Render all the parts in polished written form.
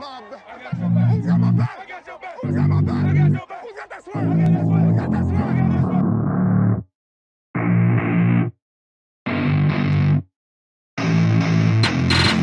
my back? Who's got my back? Who's got my back? Who's got that swag? Who's got that swag?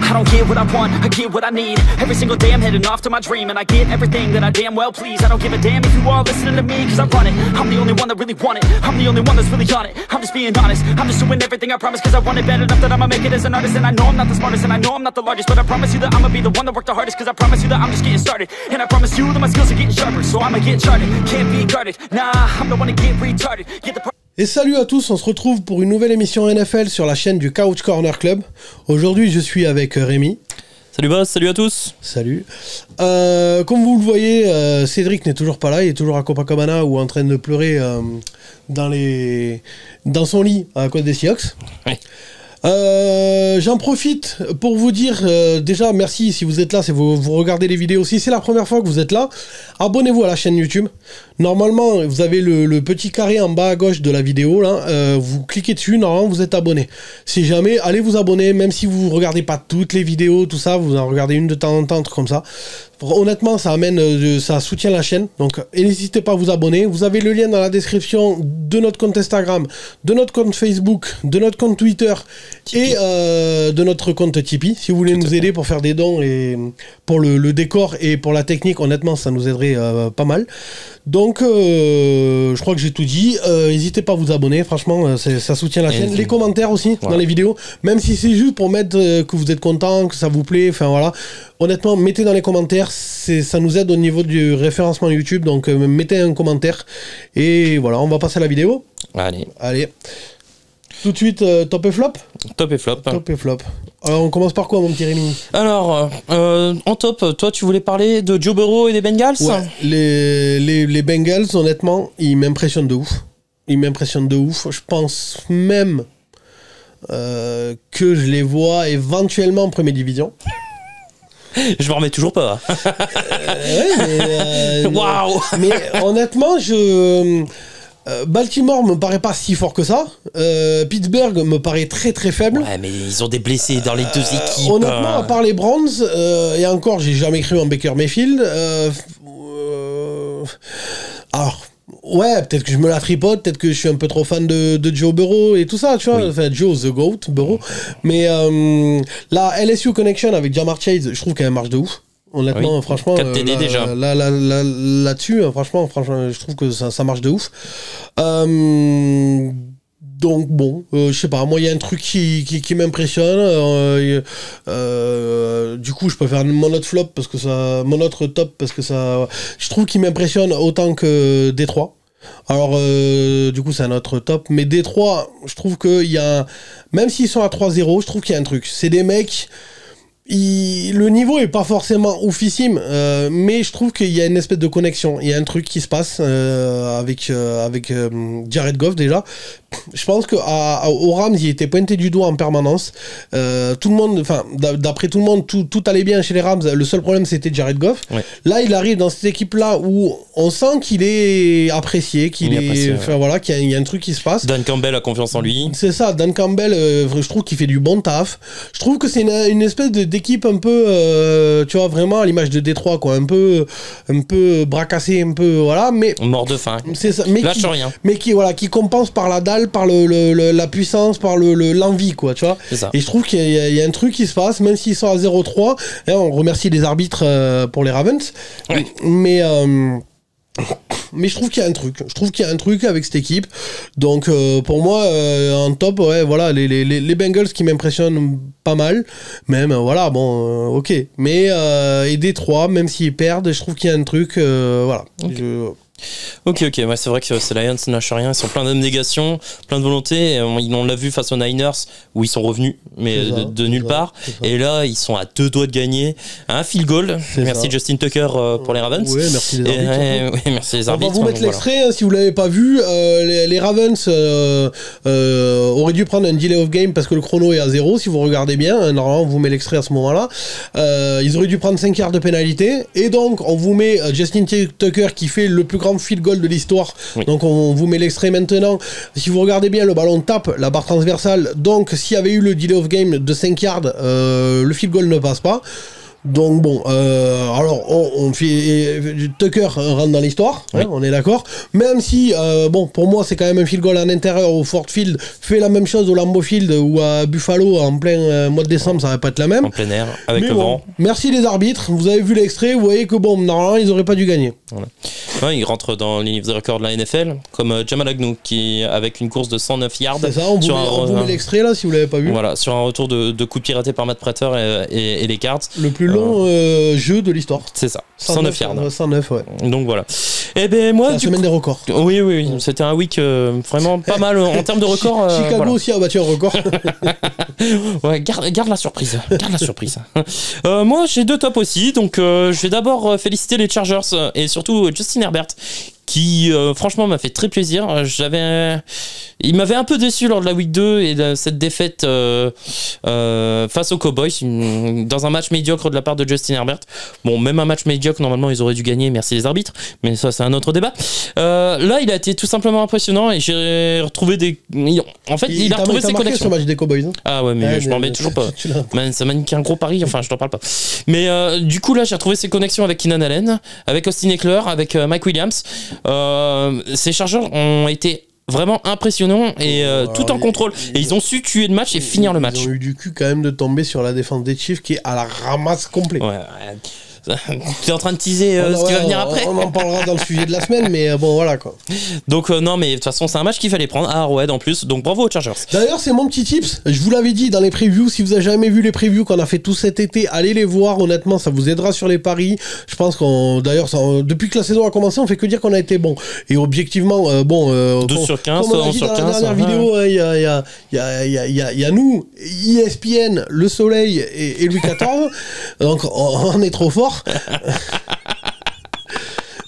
I don't get what I want, I get what I need. Every single day I'm heading off to my dream, and I get everything that I damn well please. I don't give a damn if you all listening to me, cause I run it. I'm the only one that really want it, I'm the only one that's really on it. I'm just being honest, I'm just doing everything I promise, cause I want it bad enough that I'ma make it as an artist. And I know I'm not the smartest, and I know I'm not the largest, but I promise you that I'ma be the one that worked the hardest, cause I promise you that I'm just getting started. And I promise you that my skills are getting sharper, so I'ma get charted. Can't be guarded, nah, I'm the one to get retarded. Get the Et salut à tous, on se retrouve pour une nouvelle émission NFL sur la chaîne du Couch Corner Club. Aujourd'hui je suis avec Rémi. Salut boss, salut à tous. Salut. Comme vous le voyez, Cédric n'est toujours pas là, il est toujours à Copacabana ou en train de pleurer dans son lit à cause des Seahawks. Ouais. J'en profite pour vous dire déjà merci si vous êtes là, si vous regardez les vidéos. Si c'est la première fois que vous êtes là, abonnez-vous à la chaîne YouTube. Normalement vous avez le petit carré en bas à gauche de la vidéo là, vous cliquez dessus, normalement vous êtes abonné. Si jamais, allez vous abonner, même si vous regardez pas toutes les vidéos, tout ça, vous en regardez une de temps en temps, un truc comme ça. Honnêtement ça amène, ça soutient la chaîne, donc n'hésitez pas à vous abonner. Vous avez le lien dans la description de notre compte Instagram, de notre compte Facebook, de notre compte Twitter Tipeee. Et de notre compte Tipeee si vous voulez nous aider pour faire des dons et pour le décor et pour la technique. Honnêtement ça nous aiderait pas mal. Donc je crois que j'ai tout dit. N'hésitez pas à vous abonner, franchement ça soutient la chaîne. Les commentaires aussi dans les vidéos, même si c'est juste pour mettre que vous êtes content, que ça vous plaît, enfin voilà. Honnêtement mettez dans les commentaires, ça nous aide au niveau du référencement YouTube, donc mettez un commentaire. Et voilà, on va passer à la vidéo. Allez. Tout de suite, top et flop. Top et flop. Top et flop. Alors on commence par quoi mon petit Rémi? Alors, en top, toi tu voulais parler de Joe Burrow et des Bengals? Ouais, les Bengals, honnêtement, ils m'impressionnent de ouf. Je pense même que je les vois éventuellement en première division. Je m'en remets toujours pas. Waouh. Mais honnêtement, Baltimore me paraît pas si fort que ça. Pittsburgh me paraît très très faible. Ouais, mais ils ont des blessés dans les deux équipes. Honnêtement, à part les Browns, et encore, j'ai jamais cru en Baker Mayfield. Alors, ouais, peut-être que je me la tripote, peut-être que je suis un peu trop fan de Joe Burrow et tout ça, tu vois. Oui. Enfin, Joe the GOAT, Burrow. Mais la LSU Connection avec Ja'Marr Chase, je trouve qu'elle marche de ouf. Honnêtement, oui, franchement, 4 TD déjà. Là-dessus, franchement, je trouve que ça marche de ouf. Donc bon, je sais pas, moi il y a un truc qui m'impressionne. Du coup, je peux faire mon autre flop parce que mon autre top parce que ça, je trouve qu'il m'impressionne autant que Détroit. Alors du coup c'est un autre top, mais Détroit, je trouve qu'il y a, même s'ils sont à 3-0, je trouve qu'il y a un truc. C'est des mecs. Le niveau est pas forcément oufissime, mais je trouve qu'il y a une espèce de connexion. Il y a un truc qui se passe avec Jared Goff déjà. Je pense qu'au Rams, il était pointé du doigt en permanence. Tout le monde, enfin, d'après tout le monde, tout allait bien chez les Rams. Le seul problème, c'était Jared Goff. Ouais. Là, il arrive dans cette équipe-là où on sent qu'il est apprécié, enfin voilà, qu'il y a un truc qui se passe. Dan Campbell a confiance en lui. C'est ça, Dan Campbell, je trouve qu'il fait du bon taf. Je trouve que c'est une espèce d'équipe un peu, tu vois, vraiment à l'image de Détroit, quoi, un peu bracassé, un peu, voilà, mais mort de faim. C'est ça, mais lâche rien. Mais qui compense par la dalle, par la puissance, par l'envie, quoi, tu vois. Et je trouve qu'il y a un truc qui se passe, même s'ils sont à 0-3. Et on remercie les arbitres pour les Ravens. Ouais. Mais je trouve qu'il y a un truc. Je trouve qu'il y a un truc avec cette équipe. Donc pour moi, en top, ouais, voilà, les Bengals qui m'impressionnent pas mal. Même, voilà, bon, ok. Mais et Détroit, même s'ils perdent, je trouve qu'il y a un truc, voilà. Okay. Ok, ouais, c'est vrai que ces Lions ne lâchent rien, ils sont pleins d'abnégation, plein de volonté. On l'a vu face aux Niners où ils sont revenus, mais de nulle part. Et là, ils sont à 2 doigts de gagner. Un field goal. Merci Justin Tucker pour les Ravens. Oui, merci les arbitres. Oui, merci les arbitres. On va vous mettre l'extrait, si vous l'avez pas vu. Les Ravens auraient dû prendre un delay of game parce que le chrono est à 0. Si vous regardez bien, normalement on vous met l'extrait à ce moment-là. Ils auraient dû prendre 5 yards de pénalité. Et donc, on vous met Justin Tucker qui fait le plus grand field goal de l'histoire. Oui. Donc on vous met l'extrait maintenant. Si vous regardez bien, le ballon tape la barre transversale. Donc s'il y avait eu le delay of game de 5 yards, le field goal ne passe pas. Donc bon, alors on fait Tucker rentre dans l'histoire, hein, on est d'accord. Même si bon, pour moi c'est quand même un field goal en intérieur au Ford Field, fait la même chose au Lambeau Field ou à Buffalo en plein mois de décembre, ça va pas être la même. En plein air, avec mais le bon, vent. Merci les arbitres, vous avez vu l'extrait, vous voyez que bon, normalement ils auraient pas dû gagner. Voilà. Ouais, il rentre dans les livres des records de la NFL, comme Jamal Agnew qui avec une course de 109 yards. C'est ça, on vous met l'extrait là si vous l'avez pas vu. Voilà, sur un retour de coup de pied raté par Matt Prater et les Cards. Le plus long jeu de l'histoire. C'est ça, 109 yards. 109, ouais. Donc voilà. Et ben moi, c'est la semaine des records. Oui. C'était un week vraiment pas mal en termes de records. Chicago voilà. aussi a battu un record. Ouais, garde la surprise. Garde la surprise. Moi, j'ai 2 tops aussi. Donc, je vais d'abord féliciter les Chargers et surtout Justin Herbert, qui franchement m'a fait très plaisir. Il m'avait un peu déçu lors de la week 2 et de cette défaite face aux Cowboys dans un match médiocre de la part de Justin Herbert. Bon, même un match médiocre, normalement ils auraient dû gagner, merci les arbitres, mais ça c'est un autre débat. Là il a été tout simplement impressionnant et j'ai retrouvé en fait il a retrouvé ses connexions. Ce match des Cowboys, hein. Ah ouais, mais je m'en mets toujours pas. Ça m'a niqué un gros pari, enfin je t'en parle pas. Mais du coup là j'ai retrouvé ses connexions avec Keenan Allen, avec Austin Eckler, avec Mike Williams. Ces Chargers ont été vraiment impressionnants et tout en contrôle. Et ils ont su tuer le match et finir le match. Ils ont eu du cul quand même de tomber sur la défense des Chiefs qui est à la ramasse complet. Ouais. T'es en train de teaser ce qui va venir après. On en parlera dans le sujet de la semaine, mais bon voilà quoi. Donc non, mais de toute façon c'est un match qu'il fallait prendre à Arrowhead en plus. Donc bravo aux Chargers. D'ailleurs c'est mon petit tips. Je vous l'avais dit dans les previews. Si vous avez jamais vu les previews qu'on a fait tout cet été, allez les voir. Honnêtement, ça vous aidera sur les paris. Je pense depuis que la saison a commencé, on fait que dire qu'on a été bon. Et objectivement, 12 sur 15, comme on a dit sur dans 15. La dernière vidéo, il y a nous, ESPN, Le Soleil et Louis XIV. Donc on est trop fort.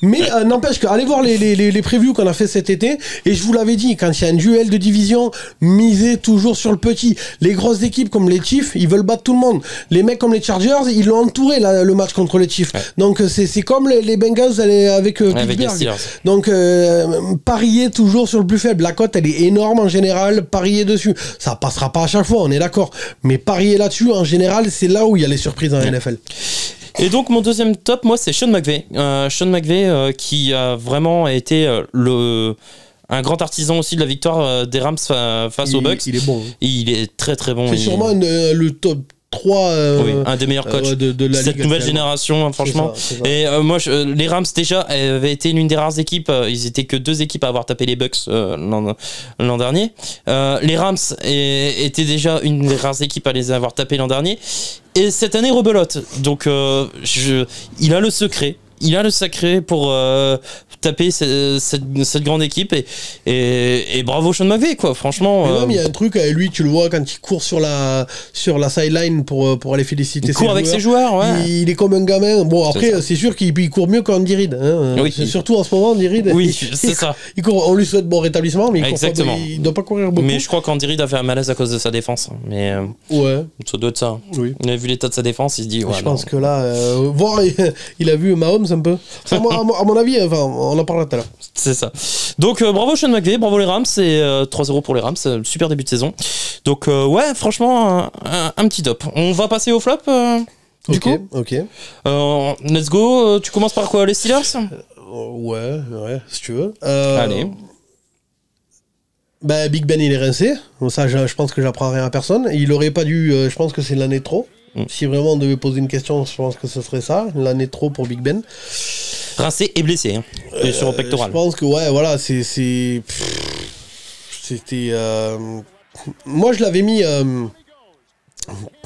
Mais n'empêche que allez voir les previews qu'on a fait cet été, et je vous l'avais dit, quand il y a un duel de division, misez toujours sur le petit. Les grosses équipes comme les Chiefs, ils veulent battre tout le monde. Les mecs comme les Chargers, ils l'ont entouré le match contre les Chiefs. Ouais. Donc c'est comme les Bengals avec Pittsburgh. Donc pariez toujours sur le plus faible. La cote elle est énorme en général, pariez dessus. Ça passera pas à chaque fois, on est d'accord. Mais pariez là-dessus, en général, c'est là où il y a les surprises en NFL. Et donc mon deuxième top, moi c'est Sean McVay. Sean McVay qui a vraiment été un grand artisan aussi de la victoire des Rams face aux Bucks. Il est bon. Il est très très bon. C'est sûrement le top 3 un des meilleurs coachs de la cette ligue nouvelle génération, franchement. C'est ça. Et moi les Rams déjà avaient été l'une des rares équipes, ils étaient que 2 équipes à avoir tapé les Bucks l'an dernier. Les Rams étaient déjà une des rares équipes à les avoir tapés l'an dernier. Et cette année rebelote. Donc il a le secret. Il a le sacré pour taper cette grande équipe et bravo Sean McVay quoi, franchement. Mais même il y a un truc avec lui, tu le vois quand il court sur la sideline pour aller féliciter ses joueurs. Il court avec ses joueurs, ouais. Il est comme un gamin. Bon après c'est sûr qu'il court mieux qu'Andy Reid. Hein. Oui. Surtout en ce moment Andy Reid. Oui, c'est ça. On lui souhaite bon rétablissement, mais il doit pas courir beaucoup. Mais je crois qu'Andy Reid a fait un malaise à cause de sa défense. Mais ouais. Ça doit être ça. Oui. Il a vu l'état de sa défense, il se dit. Ouais, je pense que là, voir il a vu Mahomes un peu. À mon avis, enfin, on en parlera tout à l'heure. C'est ça. Donc bravo Sean McVay, bravo les Rams, c'est 3-0 pour les Rams, super début de saison. Donc ouais, franchement, un petit top. On va passer au flop du coup. Ok. Let's go. Tu commences par quoi, les Steelers? Ouais, si tu veux. Allez. Bah, Big Ben, il est rincé. Ça, je pense que j'apprends rien à personne. Il aurait pas dû. Je pense que c'est l'année de trop. Si vraiment on devait poser une question, je pense que ce serait ça, l'année de trop pour Big Ben. Rincé et blessé, hein. Sur le pectoral. Je pense que ouais, voilà, c'était. Moi, je l'avais mis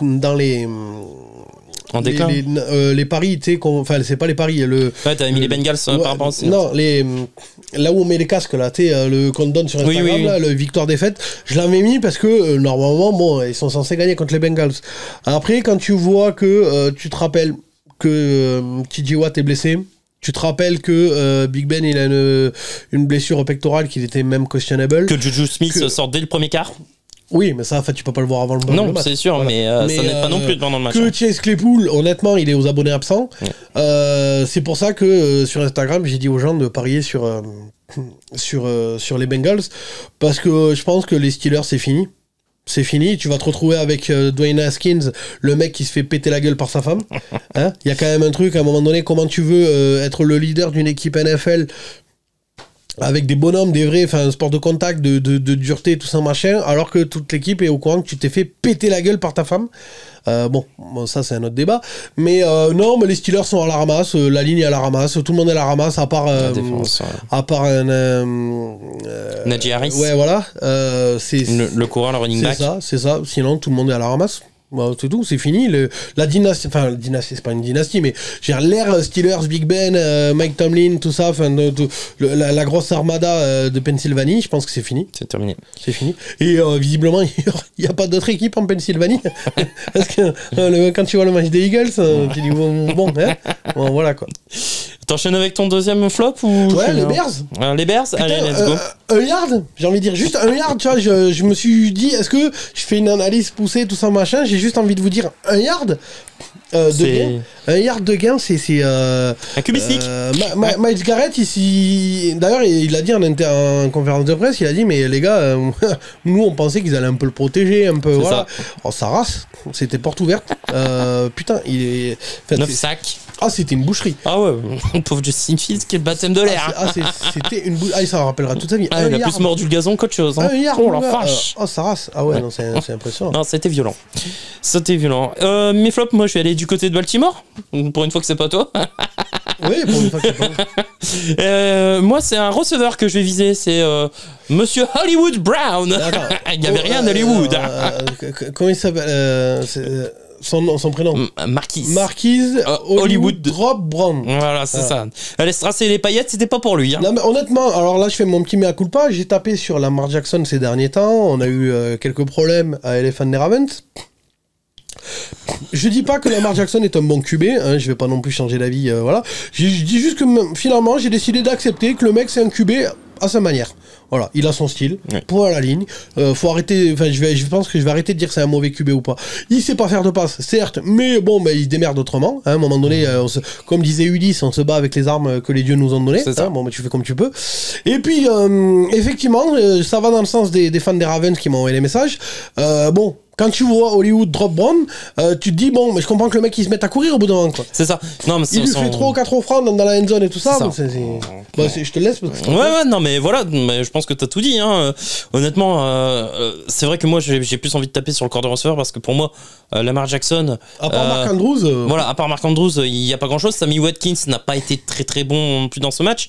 dans les. En déclin. Les paris, tu sais, enfin, c'est pas les paris. Ouais, t'avais mis les Bengals par rapport à ça. Non, là où on met les casques, là, tu sais, qu'on donne sur Instagram, oui. Là, le victoire-défaite, je l'avais mis parce que normalement, bon, ils sont censés gagner contre les Bengals. Après, quand tu vois que tu te rappelles que TJ Watt est blessé, tu te rappelles que Big Ben, il a une blessure pectorale qui était même questionable. Que Juju Smith sort dès le premier quart. Oui, mais ça, en fait, tu peux pas le voir avant le match. Non, c'est sûr, voilà. mais ça n'aide pas non plus pendant le match. Que Chase Claypool, honnêtement, il est aux abonnés absents. Ouais. C'est pour ça que sur Instagram, j'ai dit aux gens de parier sur les Bengals, parce que je pense que les Steelers, c'est fini. C'est fini, tu vas te retrouver avec Dwayne Haskins, le mec qui se fait péter la gueule par sa femme. Hein, il y a quand même un truc, à un moment donné, comment tu veux être le leader d'une équipe NFL avec des bonhommes, des vrais, enfin un sport de contact, de dureté, tout ça machin, alors que toute l'équipe est au courant que tu t'es fait péter la guele par ta femme. Bon, ça c'est un autre débat. Mais non, mais les Steelers sont à la ramasse, la ligne est à la ramasse, tout le monde est à la ramasse, à part Najee Harris. Ouais, voilà. C'est le coureur, le running back. C'est ça. Sinon, tout le monde est à la ramasse. Bah, c'est tout, c'est fini. La dynastie, enfin, la dynastie, c'est pas une dynastie, mais l'ère Steelers, Big Ben, Mike Tomlin, tout ça, enfin, la grosse armada de Pennsylvanie, je pense que c'est fini. C'est terminé. C'est fini. Et visiblement, il n'y a pas d'autre équipe en Pennsylvanie. Parce que quand tu vois le match des Eagles, tu dis bon, hein, bon, voilà quoi. T'enchaînes avec ton deuxième flop ou Ouais, les Bears. Les Bears. Putain, allez, let's go. Un yard, j'ai envie de dire juste un yard, tu vois, je me suis dit, est-ce que je fais une analyse poussée, tout ça, machin, j'ai juste envie de vous dire un yard de gain. Un yard de gain, c'est un QB sneak. Myles Garrett, ici, d'ailleurs, il a dit en conférence de presse, il a dit, mais les gars, nous, on pensait qu'ils allaient un peu le protéger, un peu, voilà. Oh, sa race, c'était porte ouverte. Putain, il est... 9 sacs. Ah, c'était une boucherie. Ah ouais, pauvre Justin Fields, qui est le baptême de l'air. C'était une boucherie. Ah, il s'en rappellera toute sa vie. Il a plus mordu le gazon qu'autre chose. Hein. Un yard, oh la vache. Oh, sa race. Ah ouais, non, c'est impressionnant. Non, c'était violent. C'était violent. Mes flops, moi, je vais aller du côté de Baltimore. Pour une fois que c'est pas toi. Oui, pour une fois que c'est pas moi, c'est un receveur que je vais viser. C'est Monsieur Hollywood Brown. Il n'y avait rien d'Hollywood. Comment il s'appelle son prénom Marquise Hollywood Drop Brown. Voilà, c'est ça. Elle se tracer les paillettes, c'était pas pour lui. Hein. Non, mais honnêtement, alors là, je fais mon petit mea culpa. J'ai tapé sur Lamar Jackson ces derniers temps. On a eu quelques problèmes à Elephant and Ravens. Je dis pas que Lamar Jackson est un bon QB, hein, je vais pas non plus changer d'avis, voilà. Je dis juste que finalement, j'ai décidé d'accepter que le mec, c'est un QB à sa manière. Voilà, il a son style, point à la ligne. Faut arrêter, enfin, je pense que je vais arrêter de dire que c'est un mauvais QB ou pas. Il sait pas faire de passe, certes, mais bon, il se démerde autrement. Hein, à un moment donné, comme disait Ulysse, on se bat avec les armes que les dieux nous ont données. Hein, bon, tu fais comme tu peux. Et puis, effectivement, ça va dans le sens des fans des Ravens qui m'ont envoyé les messages. Bon. Quand tu vois Hollywood Drop Brown, tu te dis, bon, mais je comprends que le mec il se mette à courir au bout d'un moment, quoi. C'est ça. Non, mais il lui fait 3 ou 4 offrandes dans la end zone et tout ça. Je te laisse. Parce que ouais, non, mais voilà, mais je pense que t'as tout dit. Hein. Honnêtement, c'est vrai que moi j'ai plus envie de taper sur le corps de receveur parce que pour moi, Lamar Jackson. À part Mark Andrews. Voilà, à part Mark Andrews, il n'y a pas grand chose. Sammy Watkins n'a pas été très très bon non plus dans ce match,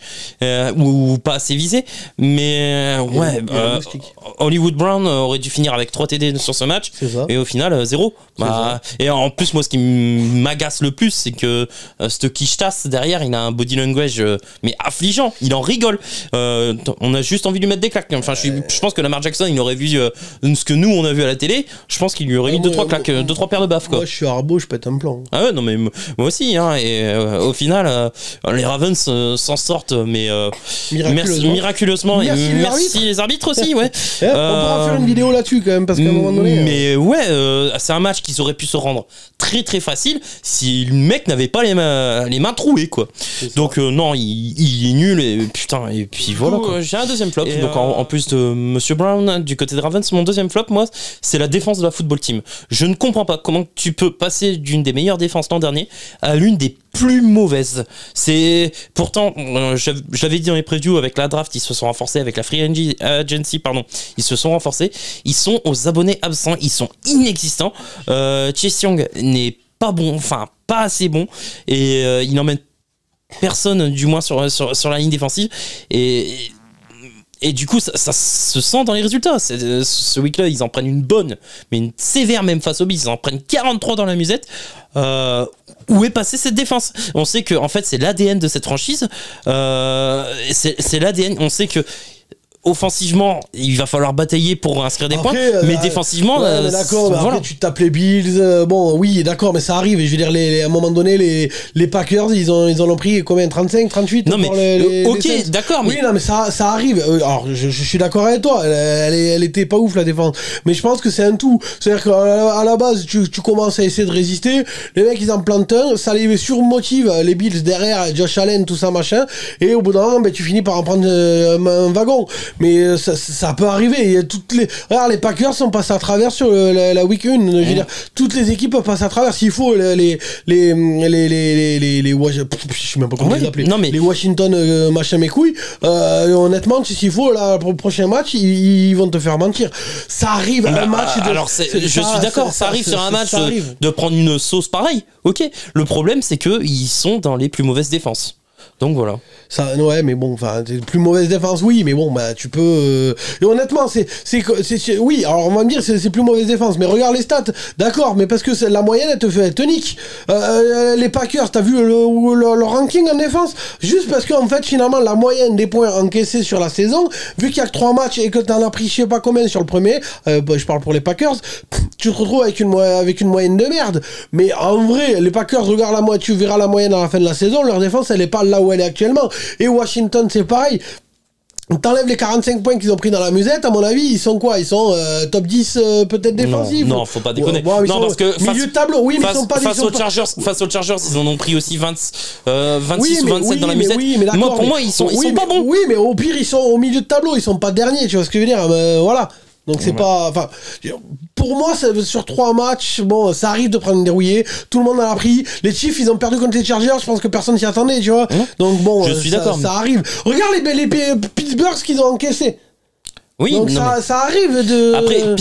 ou pas assez visé. Mais Hollywood Brown aurait dû finir avec 3 TD sur ce match. Et au final, 0. Et en plus, moi, ce qui m'agace le plus, c'est que ce Kishtas derrière, il a un body language mais affligeant. Il en rigole. On a juste envie de lui mettre des claques. Enfin, je pense que Lamar Jackson, il aurait vu ce que nous on a vu à la télé. Je pense qu'il lui aurait mis 2-3 claques, 2-3 paires de baffes. Quoi. Moi, je suis Arbo, je pète un plan. Ah ouais, non mais moi aussi. Hein, et au final, les Ravens s'en sortent, mais miraculeusement. Merci les arbitres aussi, ouais. On pourra faire une vidéo là-dessus quand même parce qu'à un moment donné. Mais ouais, c'est un match qui aurait pu se rendre très très facile si le mec n'avait pas les mains trouées, quoi. Donc non, il est nul et putain. Et puis voilà. J'ai un deuxième flop. Donc en plus de Monsieur Brown du côté de Ravens, mon deuxième flop, moi, c'est la défense de la football team. Je ne comprends pas comment tu peux passer d'une des meilleures défenses l'an dernier à l'une des plus mauvaises. C'est pourtant, je l'avais dit dans les previews, avec la draft, ils se sont renforcés, avec la free agency, pardon, ils se sont renforcés. Ils sont aux abonnés absents, ils sont inexistants. Chase Young n'est pas bon, enfin pas assez bon, et il n'emmène personne, du moins sur la ligne défensive. Et du coup, ça se sent dans les résultats. Ce week-là, ils en prennent une bonne, mais une sévère même face aux Bills. Ils en prennent 43 dans la musette. Où est passée cette défense? On sait que, en fait, c'est l'ADN de cette franchise. C'est l'ADN. On sait que offensivement, il va falloir batailler pour inscrire des points, mais défensivement, d'accord, voilà. Après tu tapes les Bills, bon, oui, d'accord, mais ça arrive. Je veux dire, à un moment donné, les Packers, ils en ont pris combien, 35, 38? Non, mais ok, d'accord, mais oui, non, mais ça arrive. Alors, je suis d'accord avec toi. Elle était pas ouf la défense, mais je pense que c'est un tout. C'est-à-dire qu'à la base, tu commences à essayer de résister. Les mecs, ils en plantent un, ça les surmotive. Les Bills derrière, Josh Allen, tout ça machin, et au bout d'un moment, tu finis par en prendre un wagon. mais ça peut arriver. Il y a regarde, les Packers sont passés à travers sur la week 1. Je veux dire, toutes les équipes passent à travers. S'il faut, je sais même pas comment les appeler. Non, mais... Les Washington, machin mes couilles. Honnêtement, s'il faut, là, pour le prochain match, ils vont te faire mentir. Ça arrive à un match. Je suis d'accord, ça arrive sur un match de prendre une sauce pareille. Ok. Le problème, c'est que ils sont dans les plus mauvaises défenses. Donc voilà. Ça, ouais, mais bon, enfin, plus mauvaise défense, oui, mais bon, bah, tu peux. Et honnêtement, oui, alors on va me dire, c'est plus mauvaise défense, mais regarde les stats, d'accord, mais parce que la moyenne, elle te nique. Les Packers, t'as vu le ranking en défense, juste parce qu'en fait, finalement, la moyenne des points encaissés sur la saison, vu qu'il y a que 3 matchs et que t'en as pris je sais pas combien sur le premier, je parle pour les Packers, tu te retrouves avec une moyenne de merde. Mais en vrai, les Packers, regarde tu verras la moyenne à la fin de la saison, leur défense, elle est pas là où elle est actuellement. Et Washington, c'est pareil. T'enlèves les 45 points qu'ils ont pris dans la musette, à mon avis, ils sont quoi? Ils sont top 10 peut-être défensifs? Non, faut pas déconner. Ouais, non, parce que milieu de tableau, oui, mais ils sont pas face aux Chargers, ils en ont pris aussi 26 ou 27 dans la musette. Oui, mais moi, pour moi, ils sont pas bons. Oui, mais au pire, ils sont au milieu de tableau, ils sont pas derniers, tu vois ce que je veux dire? Voilà. Donc c'est pas, enfin, pour moi, sur 3 matchs, bon, ça arrive de prendre une dérouillée. Tout le monde en a pris. Les Chiefs, ils ont perdu contre les Chargers. Je pense que personne s'y attendait, tu vois. Donc bon, je suis d'accord. Ça arrive. Regarde les Pittsburgh, ce qu'ils ont encaissé. Oui, donc ça arrive de. Après,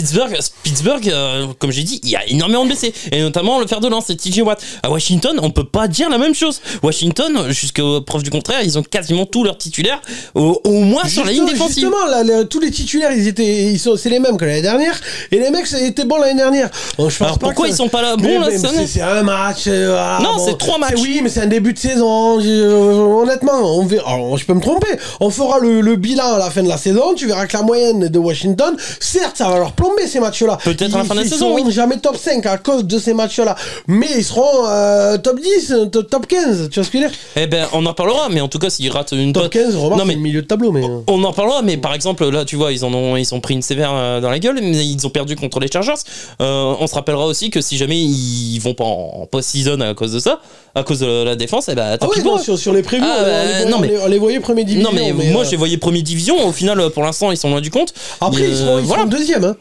Pittsburgh, comme j'ai dit, il y a énormément de blessés. Et notamment le fer de lance, c'est TJ Watt. À Washington, on peut pas dire la même chose. Washington, jusqu'à preuve du contraire, ils ont quasiment tous leurs titulaires, au moins sur la ligne défensive. Justement, tous les titulaires, c'est les mêmes que l'année dernière. Et les mecs, étaient bons l'année dernière. Donc, je pense alors pas pourquoi ils sont pas là bons là cette année? C'est un match. Non, bon, c'est 3 matchs. Oui, mais c'est un début de saison. Honnêtement, on verra. Alors, je peux me tromper. On fera le bilan à la fin de la saison. Tu verras que la moyenne de Washington, certes, ça va leur plomber ces matchs-là. Peut-être à la fin de la saison, ils seront jamais top 5 à cause de ces matchs-là. Mais ils seront top 10, top 15. Tu vois ce que je veux dire? Eh ben, on en parlera, mais en tout cas, s'ils ratent une top 15, remarque, c'est le milieu de tableau. Mais... On en parlera, mais par exemple, là, tu vois, ils ont pris une sévère dans la gueule, mais ils ont perdu contre les Chargers. On se rappellera aussi que si jamais ils vont pas en post-season à cause de ça, à cause de la défense, eh ben, tant pis pour eux. Sur les prévus, on les voyait première division. Non, mais moi, je les voyais première division. Au final, pour l'instant, ils sont loin du compte. Après, ils sont deuxième, hein.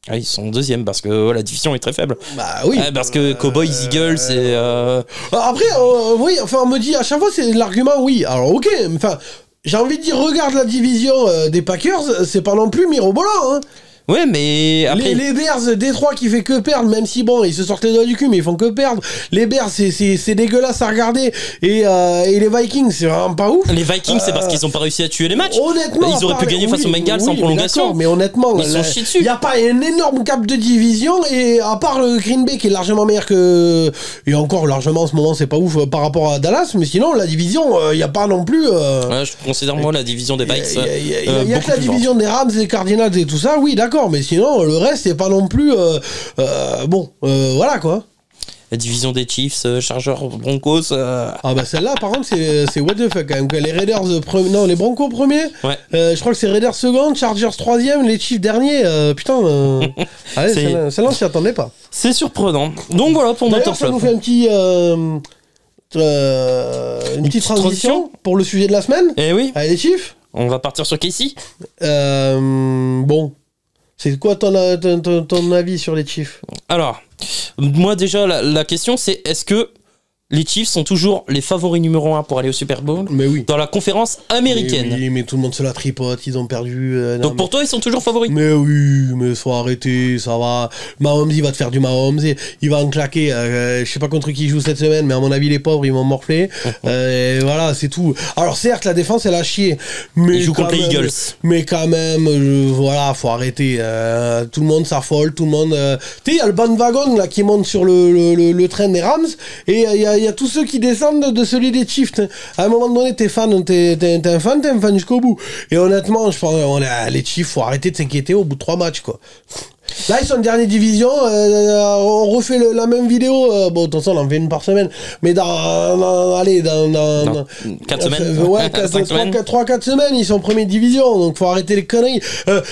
Ah, ils sont deuxième parce que la division est très faible. Bah oui. Parce que Cowboys, Eagles et. Après, oui, enfin, on me dit à chaque fois, c'est l'argument, oui. Alors, ok, enfin, j'ai envie de dire, regarde la division des Packers, c'est pas non plus mirobolant, hein. Ouais, mais après... Les Bears, Détroit qui fait que perdre, même si bon, ils se sortent les doigts du cul, mais ils font que perdre. Les Bears, c'est dégueulasse à regarder. Et les Vikings, c'est vraiment pas ouf. Les Vikings, c'est parce qu'ils ont pas réussi à tuer les matchs. Honnêtement, ils auraient pu gagner face aux Bengals en prolongation. Mais honnêtement, ils sont chiés dessus. Il n'y a pas un énorme cap de division, et à part le Green Bay qui est largement meilleur que. Et encore largement en ce moment, c'est pas ouf par rapport à Dallas, mais sinon, la division, il n'y a pas non plus. Ouais, je considère moi la division des Vikes. Il y a que la division des Rams, des Cardinals et tout ça, oui, d'accord, mais sinon, le reste, c'est pas non plus. Voilà quoi. La division des Chiefs, Chargers, Broncos. Ah bah celle-là, par contre, c'est what the fuck quand même. Les Raiders non, les Broncos premiers. Ouais. Je crois que c'est Raiders second, Chargers troisième, les Chiefs dernier. Putain. Allez, celle-là, on s'y attendait pas. C'est surprenant. Donc voilà pour notre flop. Ça nous fait un petit. Une petite transition pour le sujet de la semaine. Eh oui. Allez les Chiefs. On va partir sur Casey. Bon. C'est quoi ton avis sur les Chiefs? Alors, moi déjà, la question c'est est-ce que les Chiefs sont toujours les favoris numéro 1 pour aller au Super Bowl? Mais oui. Dans la conférence américaine. Oui, mais tout le monde se la tripote, ils ont perdu. Donc pour toi, ils sont toujours favoris? Mais oui, mais faut arrêter, ça va. Mahomes, il va te faire du Mahomes, il va en claquer. Je sais pas contre qui il joue cette semaine, mais à mon avis, les pauvres, ils vont morfler. Voilà, c'est tout. Alors certes, la défense, elle a chié. Mais ils jouent contre les Eagles. Mais quand même, voilà, faut arrêter. Tout le monde s'affole, tout le monde... Tu sais, il y a le bandwagon là, qui monte sur le train des Rams, et il y a tous ceux qui descendent de celui des Chiefs. À un moment donné, t'es un fan, t'es un fan jusqu'au bout. Et honnêtement, je pense les Chiefs, faut arrêter de s'inquiéter au bout de 3 matchs, quoi. Là, ils sont en dernière division. On refait la même vidéo. Bon, de toute façon, on en fait une par semaine. Mais dans 4 semaines. Ouais, 3-4 semaines, ils sont en première division. Donc, faut arrêter les conneries.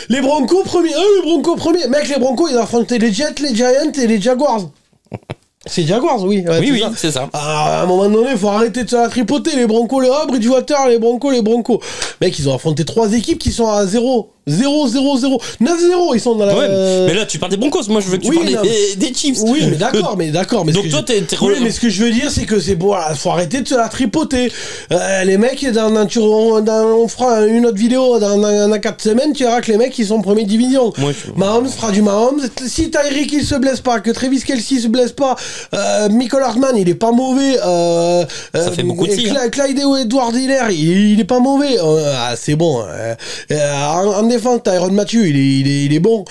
Les Broncos premiers. Les Broncos premiers. Mec, les Broncos, ils ont affronté les Jets, les Giants et les Jaguars. C'est Jaguars, oui. Ouais, Oui, c'est oui, ça. c'est ça. À un moment donné, il faut arrêter de se la tripoter. Les Broncos, Bridgewater, les Broncos. Mec, ils ont affronté 3 équipes qui sont à 0. 0-0-0. 9-0, ils sont dans la. Ouais, mais là, tu parles des Broncos. Moi, je veux que tu Oui, parles non, des Chiefs. Oui, mais d'accord, mais Donc toi, t'es oui, mais ce que je veux dire, c'est que c'est bon, faut arrêter de se la tripoter. Les mecs, on fera une autre vidéo dans 4 semaines, tu verras que les mecs, ils sont en première division. Mahomes fera du Mahomes. Si Tyreek, il se blesse pas, que Travis Kelce se blesse pas, Michael Hartman, il est pas mauvais. Ça fait beaucoup de si. Clyde Edwards-Helaire, il est pas mauvais. C'est bon. En défense, Tyrann Mathieu, il est bon.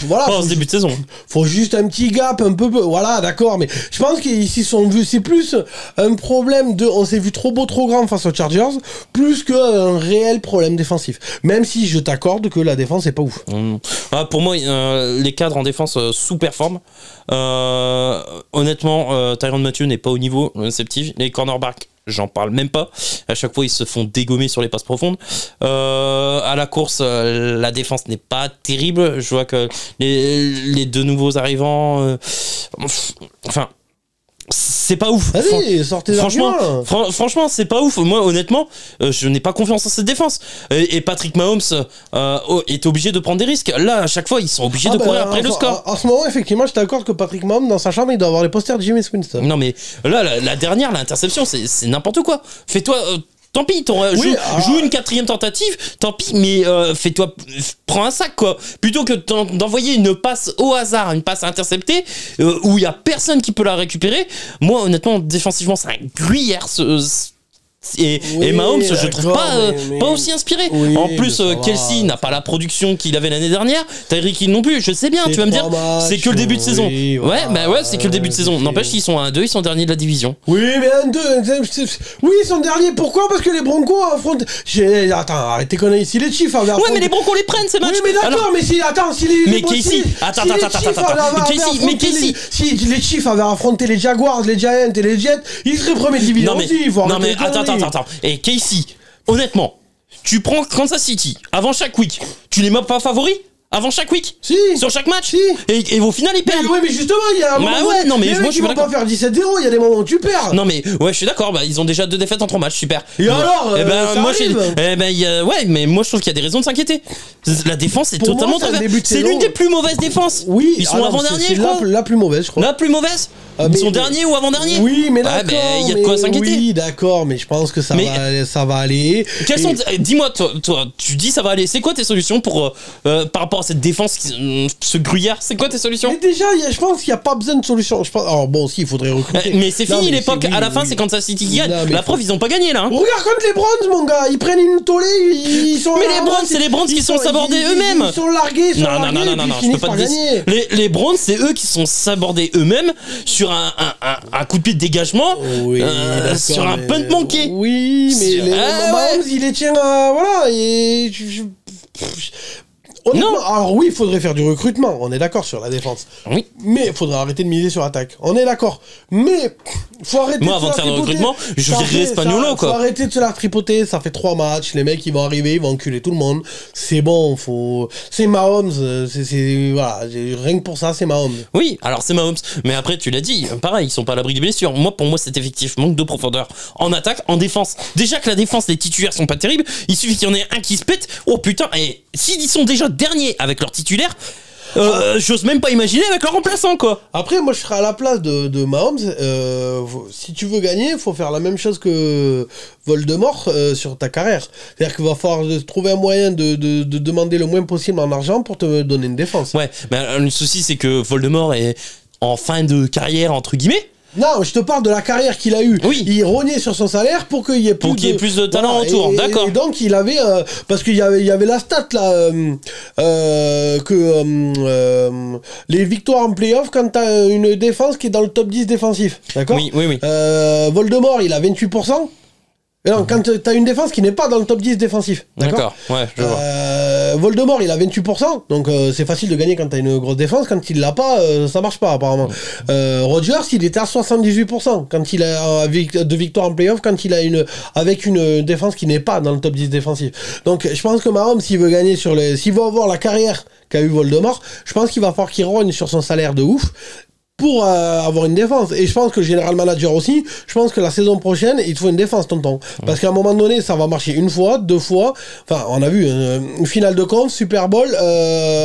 Voilà. Pas en début de saison. Faut juste un petit gap, un peu. Voilà, d'accord. Mais je pense qu'ici, c'est plus un problème de. On s'est vu trop beau, trop grand face aux Chargers, plus qu'un réel problème défensif. Même si je t'accorde que la défense est pas ouf. Pour moi, les cadres en défense sous-performent. Honnêtement, Tyrann Mathieu n'est pas au niveau réceptif. Les cornerbacks, j'en parle même pas. À chaque fois, ils se font dégommer sur les passes profondes. À la course, la défense n'est pas terrible. Je vois que les deux nouveaux arrivants, enfin, c'est pas ouf. Vas-y, sortez franchement, c'est pas ouf. Moi, honnêtement, je n'ai pas confiance en cette défense. Et Patrick Mahomes est obligé de prendre des risques. Là, à chaque fois, ils sont obligés de courir après le score. En ce moment, effectivement, je t'accorde que Patrick Mahomes, dans sa chambre, il doit avoir les posters de Jameis Winston. Non, mais là, la dernière, l'interception, c'est n'importe quoi. Fais-toi. Tant pis, joue une 4e tentative, tant pis, mais prends un sac, quoi. Plutôt que d'envoyer une passe au hasard, une passe interceptée, où il y a personne qui peut la récupérer. Moi, honnêtement, défensivement, c'est un gruyère, et Mahomes, je trouve pas aussi inspiré. Oui, en plus, Kelce n'a pas la production qu'il avait l'année dernière. Tyreek Hill non plus. Je sais bien, tu vas me dire, c'est que le début de saison. C'est que le début de saison. N'empêche, ils sont à 1-2, ils sont derniers de la division. Oui, mais 1-2. Oui, ils sont derniers. Pourquoi? Parce que les Broncos affrontent. Attends, arrête tes conneries. Si les Chiefs avaient affronté. Ouais, mais les Broncos les prennent ces matchs. Oui, mais d'accord, mais si. Attends, si les. Mais Casey, attends. Si les Chiefs avaient affronté les Jaguars, les Giants et les Jets, ils seraient premiers de division aussi. Non, mais attends. Et Casey, honnêtement, tu prends Kansas City avant chaque week, tu les mets pas favoris avant chaque week? Si. Sur chaque match? Si. Et au final, ils perdent. Ouais, mais justement, il y a un moment. Moi, je suis pas faire 17-0, il y a des moments où tu perds. Non, mais ouais, je suis d'accord, ils ont déjà 2 défaites en 3 matchs, super. Et alors mais moi, je trouve qu'il y a des raisons de s'inquiéter. La défense est pour totalement moi, c'est l'une des plus mauvaises défenses. Oui, ils sont avant-derniers, je crois. La plus mauvaise, je crois. La plus mauvaise? Ils sont derniers ou avant-derniers? Oui, mais d'accord. Il y a de quoi s'inquiéter. Oui, d'accord, mais je pense que ça va aller. Dis-moi, toi, tu dis ça va aller. C'est quoi tes solutions pour par rapport à cette défense, ce gruyère? C'est quoi tes solutions? Mais déjà, je pense qu'il n'y a pas besoin de solution. Alors bon, si, il faudrait recruter. Mais c'est fini l'époque. À la fin, c'est Kansas City qui gagne. La preuve, ils ont pas gagné là. Regarde contre les Browns, mon gars. Ils prennent une tollée. Ils sont. Mais les Browns, c'est les Browns qui sont sabordés eux-mêmes. Ils sont largués. Non, je peux pas te dire. Les Browns, c'est eux qui sont sabordés eux-mêmes sur un coup de pied de dégagement, sur un punt manqué. Oui, mais Mahomes, il les tient à. Voilà. Non. Alors oui, il faudrait faire du recrutement, on est d'accord sur la défense. Oui. Mais il faudrait arrêter de miser sur l'attaque. On est d'accord. Mais faut arrêter avant de faire du recrutement, je dirais Spagnuolo, quoi. Faut arrêter de se la tripoter, ça fait 3 matchs, les mecs ils vont arriver, ils vont enculer tout le monde. C'est bon, c'est Mahomes, voilà, rien que pour ça, c'est Mahomes. Oui, alors c'est Mahomes, mais après tu l'as dit, pareil, ils sont pas à l'abri des blessures. Pour moi, cet effectif manque de profondeur en attaque, en défense. Déjà que la défense, les titulaires sont pas terribles, il suffit qu'il y en ait un qui se pète. Oh putain, et s'ils sont déjà derniers avec leurs titulaires, j'ose même pas imaginer avec leurs remplaçants, quoi. Après, moi je serais à la place de Mahomes. Si tu veux gagner, il faut faire la même chose que Voldemort sur ta carrière. C'est-à-dire qu'il va falloir trouver un moyen de demander le moins possible en argent pour te donner une défense. Ouais, mais le souci c'est que Voldemort est en fin de carrière, entre guillemets. Non, je te parle de la carrière qu'il a eue. Oui. Il rognait sur son salaire pour qu'il y ait plus de talent autour, d'accord. Et donc il avait parce qu'il y avait la stat là que les victoires en playoff quand t'as une défense qui est dans le top 10 défensif, d'accord. Oui. Voldemort, il a 28%. Et non, quand t'as une défense qui n'est pas dans le top 10 défensif. D'accord, ouais, je vois. Voldemort, il a 28%, donc c'est facile de gagner quand t'as une grosse défense. Quand il l'a pas, ça marche pas apparemment. Rodgers, il était à 78% quand il a de victoires en playoff, quand il a avec une défense qui n'est pas dans le top 10 défensif. Donc je pense que Mahomes, s'il veut gagner s'il veut avoir la carrière qu'a eu Voldemort, je pense qu'il va falloir qu'il rogne sur son salaire de ouf. pour avoir une défense. Et je pense que le General Manager aussi, je pense que la saison prochaine, il te faut une défense, tonton. Parce qu'à un moment donné, ça va marcher une fois, 2 fois. Enfin, on a vu une finale de conf, Super Bowl,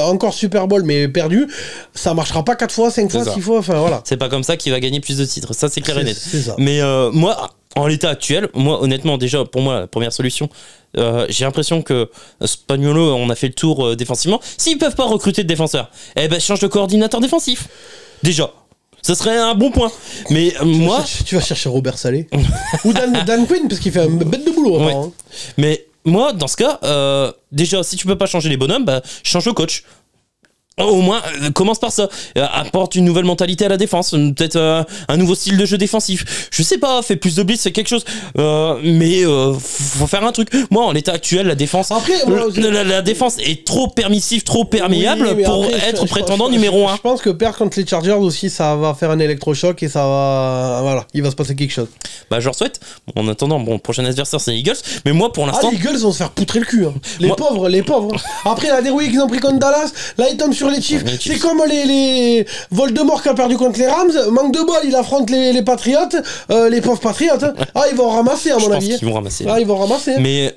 encore Super Bowl, mais perdu. Ça marchera pas 4 fois, 5 fois, 6 fois. Enfin, voilà. C'est pas comme ça qu'il va gagner plus de titres. Ça, c'est clair et net. C'est ça. Mais moi, en l'état actuel, moi, honnêtement, déjà, pour moi, la première solution, j'ai l'impression que Spagnuolo, on a fait le tour défensivement. S'ils peuvent pas recruter de défenseurs, eh ben, change de coordinateur défensif. Déjà. Ce serait un bon point. Mais moi. Tu vas chercher Robert Salé. Ou Dan Quinn, parce qu'il fait un bête de boulot. Ouais. Hein. Mais moi, dans ce cas, déjà, si tu peux pas changer les bonhommes, bah, change le coach. Au moins, commence par ça. Apporte une nouvelle mentalité à la défense, peut-être un nouveau style de jeu défensif. Je sais pas, fais plus de blitz, c'est quelque chose. Mais faut faire un truc. Moi, en l'état actuel, la défense, Après, la défense est trop permissive, trop perméable Oui, pour après, être prétendant numéro 1. Je pense que perdre contre les Chargers aussi, ça va faire un électrochoc et ça va. Voilà, il va se passer quelque chose. Bah, je leur souhaite. En attendant, bon, prochain adversaire, c'est les Eagles. Mais moi, pour l'instant. Les Eagles vont se faire poutrer le cul. Hein. Les pauvres. Après la dérouillée qu'ils ont pris contre Dallas, là, ils tombent sur les Chiefs. C'est comme les Voldemort qui a perdu contre les Rams. Manque de bol, il affronte les Patriotes. Les pauvres Patriotes. Hein. Ah, ils vont ramasser, à mon avis. Ils vont ramasser. Ah, ils vont ramasser. Mais.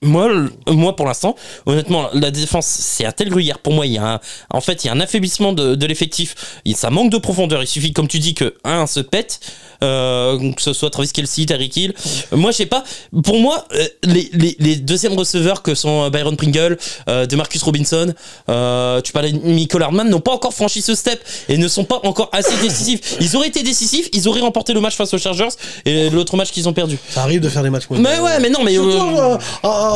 Moi, pour l'instant, honnêtement, la défense, c'est un tel gruyère. Pour moi, il y a un affaiblissement de l'effectif. Ça manque de profondeur. Il suffit, comme tu dis, que un se pète, que ce soit Travis Kelce, Tyreek Hill. Moi, je sais pas. Pour moi, les deuxièmes receveurs que sont Byron Pringle, DeMarcus Robinson, tu parlais de Michael Hardman, n'ont pas encore franchi ce step et ne sont pas encore assez décisifs. Ils auraient été décisifs, ils auraient remporté le match face aux Chargers et l'autre match qu'ils ont perdu. Ça arrive de faire des matchs. Mais ouais, mais non, mais surtout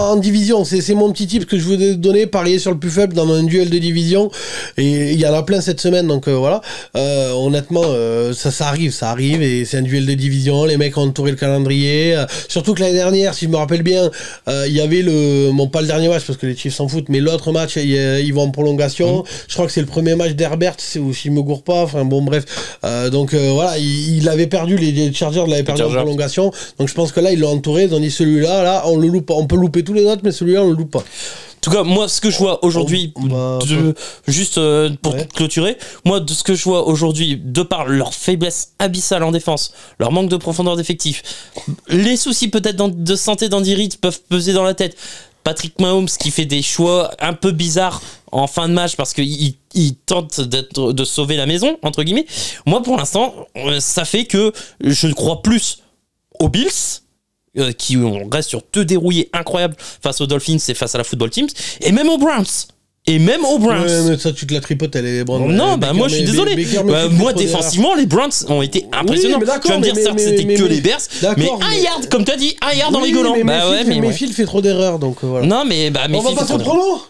en division, c'est mon petit tip que je voulais donner, parier sur le plus faible dans un duel de division, et il y en a plein cette semaine, donc voilà. Honnêtement, ça arrive, et c'est un duel de division, les mecs ont entouré le calendrier, surtout que l'année dernière, si je me rappelle bien, il y avait pas le dernier match, parce que les Chiefs s'en foutent, mais l'autre match, ils vont en prolongation, je crois que c'est le premier match d'Herbert, ou si je me gourre pas, enfin bon bref, donc voilà, il avait perdu, les Chargers l'avaient perdu en prolongation, donc je pense que là, ils l'ont entouré, ils ont dit celui-là, là, on le loupe, on peut louper tous les autres, mais celui-là, on le loupe pas. En tout cas, moi, ce que je vois aujourd'hui, juste pour clôturer, moi, de ce que je vois aujourd'hui, de par leur faiblesse abyssale en défense, leur manque de profondeur d'effectif, les soucis peut-être de santé d'Andy Reid peuvent peser dans la tête. Patrick Mahomes qui fait des choix un peu bizarres en fin de match parce qu'il tente de sauver la maison, entre guillemets. Moi, pour l'instant, ça fait que je crois plus aux Bills, qui reste sur 2 dérouillés incroyables face aux Dolphins et face à la Football Teams, et même aux Browns. Ouais, mais ça, tu te la tripotes, elle est Browns. Non, bah moi je suis désolé. Moi défensivement, les Browns ont été impressionnants. Tu vas me dire ça que c'était que les Bears, mais un yard, comme tu as dit, un yard en rigolant. Mais Phil fait trop d'erreurs, donc voilà. Non, mais bah, on va passer au prono.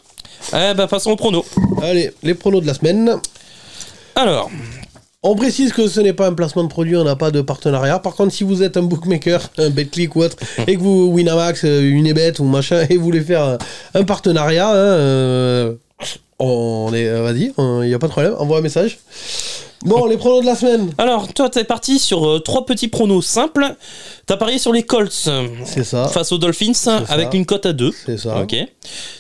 Passons au prono. Allez, les pronos de la semaine. Alors. On précise que ce n'est pas un placement de produit, on n'a pas de partenariat. Par contre, si vous êtes un bookmaker, un BetClick ou autre, et que vous, Winamax, Unibet ou machin, et vous voulez faire un partenariat, vas-y, il n'y a pas de problème, envoie un message. Bon, les pronos de la semaine. Alors, toi, t'es parti sur 3 petits pronos simples. T'as parié sur les Colts. C'est ça. Face aux Dolphins, avec une cote à 2. C'est ça. Ok.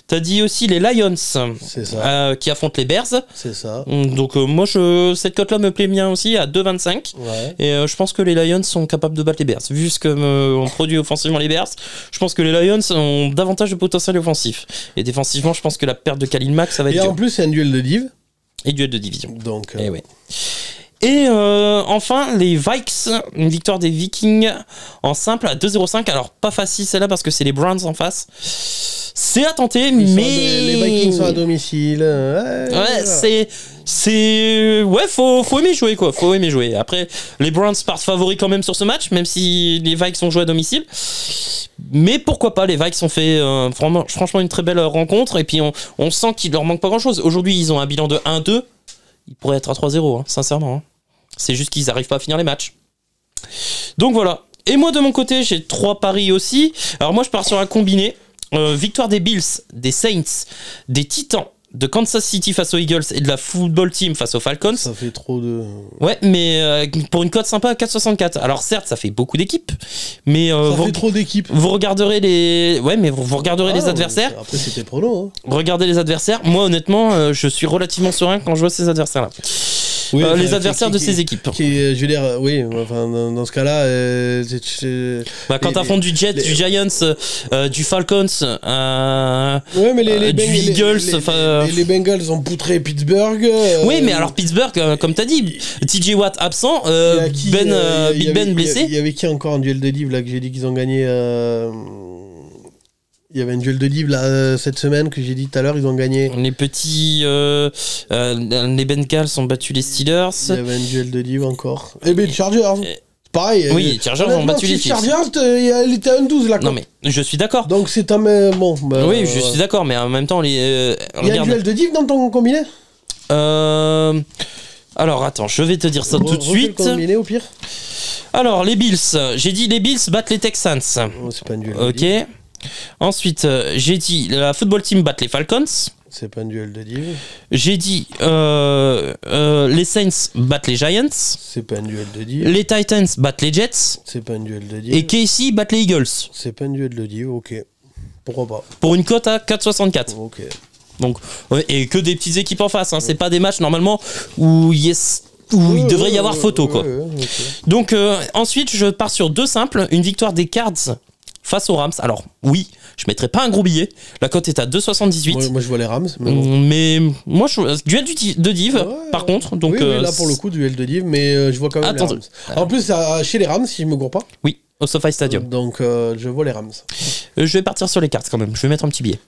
T'as dit aussi les Lions. C'est ça. Qui affrontent les Bears. C'est ça. Donc, moi, cette cote-là me plaît bien aussi, à 2,25. Ouais. Et je pense que les Lions sont capables de battre les Bears. Vu ce que on produit offensivement les Bears, je pense que les Lions ont davantage de potentiel offensif. Et défensivement, je pense que la perte de Khalil Mack, ça va être dur. Et en plus, c'est un duel de div. Et duel de division. Donc, ouais. Et enfin, les Vikes, une victoire des Vikings en simple à 2-0-5. Alors, pas facile celle-là parce que c'est les Browns en face. C'est à tenter, mais... Les Vikings sont à domicile. Ouais, Ouais, faut aimer jouer, quoi. Faut aimer jouer. Après, les Browns partent favoris quand même sur ce match, même si les Vikes ont joué à domicile. Mais pourquoi pas, les Vikes ont fait franchement une très belle rencontre. Et puis, on sent qu'il leur manque pas grand-chose. Aujourd'hui, ils ont un bilan de 1-2. Ils pourraient être à 3-0, sincèrement. C'est juste qu'ils n'arrivent pas à finir les matchs. Donc voilà. Et moi, de mon côté, j'ai 3 paris aussi. Alors moi, je pars sur un combiné. Victoire des Bills, des Saints, des Titans, de Kansas City face aux Eagles et de la Football Team face aux Falcons. Ça fait trop de... Ouais, mais pour une cote sympa à 4,64. Alors certes, ça fait beaucoup d'équipes, mais... ça fait trop d'équipes. Vous regarderez les... Ouais, mais vous regarderez les adversaires. Après, c'était prono. Regardez les adversaires. Moi, honnêtement, je suis relativement serein quand je vois ces adversaires-là. Oui, enfin, les adversaires de ces équipes. Je veux dire, oui, enfin, dans ce cas-là, Quand t'affrontes du Jets, du Giants, du Falcons, ouais, mais du Eagles, les Bengals ont poutré Pittsburgh. Oui, mais alors Pittsburgh, comme t'as dit, TJ Watt absent, Big Ben blessé. Il y avait qui encore en duel de div là que j'ai dit qu'ils ont gagné il y avait un duel de div là cette semaine que j'ai dit tout à l'heure, ils ont gagné. Les petits les Bengals ont battu les Steelers. Il y avait un duel de div encore. Et ben les Chargers. Pareil. Oui, les Chargers ont battu les Chiefs. Chargers, elle était à 1-12 là. Non mais je suis d'accord. Donc c'est un bon. Oui, je suis d'accord, mais en même temps il y a un duel de div dans ton combiné. Alors attends, je vais te dire ça tout de suite. Combiné au pire. Alors les Bills, j'ai dit les Bills battent les Texans. Oh, c'est pas un duel. Ok. Ensuite, j'ai dit la football team bat les Falcons. C'est pas un duel de div. J'ai dit les Saints battent les Giants. C'est pas un duel de div. Les Titans battent les Jets. C'est pas un duel de div. Et KC battent les Eagles. C'est pas un duel de div, ok. Pourquoi pas. Pour une cote à 4,64. Ok. Donc, ouais, et que des petites équipes en face. Hein. C'est pas des matchs normalement où il devrait y avoir photo, quoi. Okay. Donc, ensuite, je pars sur deux simples. Une victoire des Cards face aux Rams. Alors, oui, je mettrai pas un gros billet. La cote est à 2,78. Moi, je vois les Rams. Mais moi, duel de div, par contre. Donc, oui, là, pour le coup, duel de div, mais je vois quand même les Rams. En plus, chez les Rams, si je me gourre pas. Oui, au SoFi Stadium. Donc, je vois les Rams. Je vais partir sur les Cards quand même. Je vais mettre un petit billet.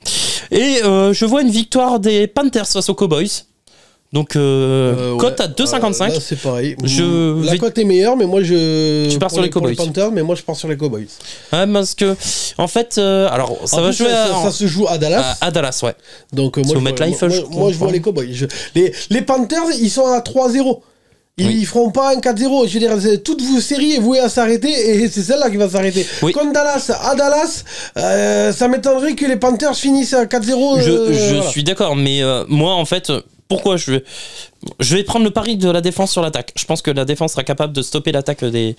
Et je vois une victoire des Panthers face aux Cowboys. Donc, cote à 2,55. Là, c'est pareil. La cote est meilleure, mais moi, tu pars sur les Cowboys. Panthers, mais moi, je pars sur les Cowboys. Ouais, parce que, en fait, alors, ça va jouer ça se joue à Dallas. À Dallas, ouais. Donc, moi, je vois les Cowboys. Les Panthers, ils sont à 3-0. Ils feront pas un 4-0. Je veux dire, toute vos séries est vouée à s'arrêter et c'est celle-là qui va s'arrêter. Oui. Comme Dallas, à Dallas, ça m'étonnerait que les Panthers finissent à 4-0. Je suis d'accord, mais moi, en fait, pourquoi je vais prendre le pari de la défense sur l'attaque. Je pense que la défense sera capable de stopper l'attaque des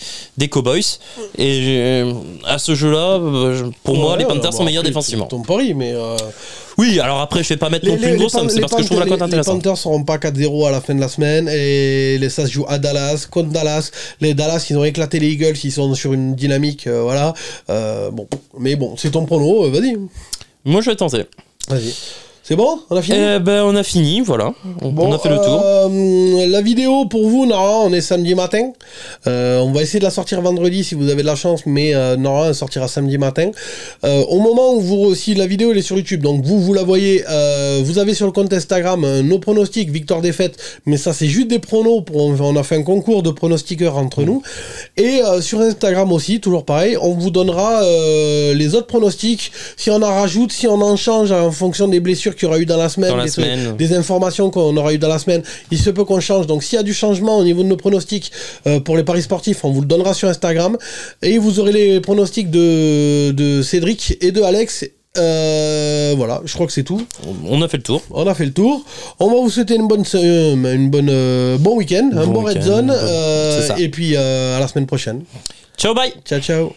Cowboys. Et à ce jeu-là, pour moi, les Panthers sont meilleurs défensivement. Ton pari, mais. Oui, alors après, je vais pas mettre non plus une grosse somme, c'est parce que je trouve la cote intéressante. Les Panthers seront pas 4-0 à la fin de la semaine et ça se joue à Dallas, contre Dallas. Les Dallas, ils ont éclaté les Eagles, ils sont sur une dynamique, voilà. Mais bon, c'est ton prono, vas-y. Moi, je vais tenter. Vas-y. C'est bon? On a fini? On a fini, voilà. On a fait le tour. La vidéo pour vous, normalement, on est samedi matin. On va essayer de la sortir vendredi si vous avez de la chance, mais normalement, elle sortira samedi matin. Au moment où aussi la vidéo elle est sur YouTube, donc vous la voyez, vous avez sur le compte Instagram nos pronostics, victoire-défaite, mais ça c'est juste des pronos. On a fait un concours de pronostiqueurs entre nous. Et sur Instagram aussi, toujours pareil, on vous donnera les autres pronostics, si on en rajoute, si on en change en fonction des blessures qu'il y aura eu dans la semaine, des informations qu'on aura eu dans la semaine, il se peut qu'on change. Donc s'il y a du changement au niveau de nos pronostics pour les paris sportifs, on vous le donnera sur Instagram et vous aurez les pronostics de Cédric et de Alex. Voilà, je crois que c'est tout. On a fait le tour. On a fait le tour. On va vous souhaiter bon week-end, un bon red zone, et puis à la semaine prochaine. Ciao, bye. Ciao.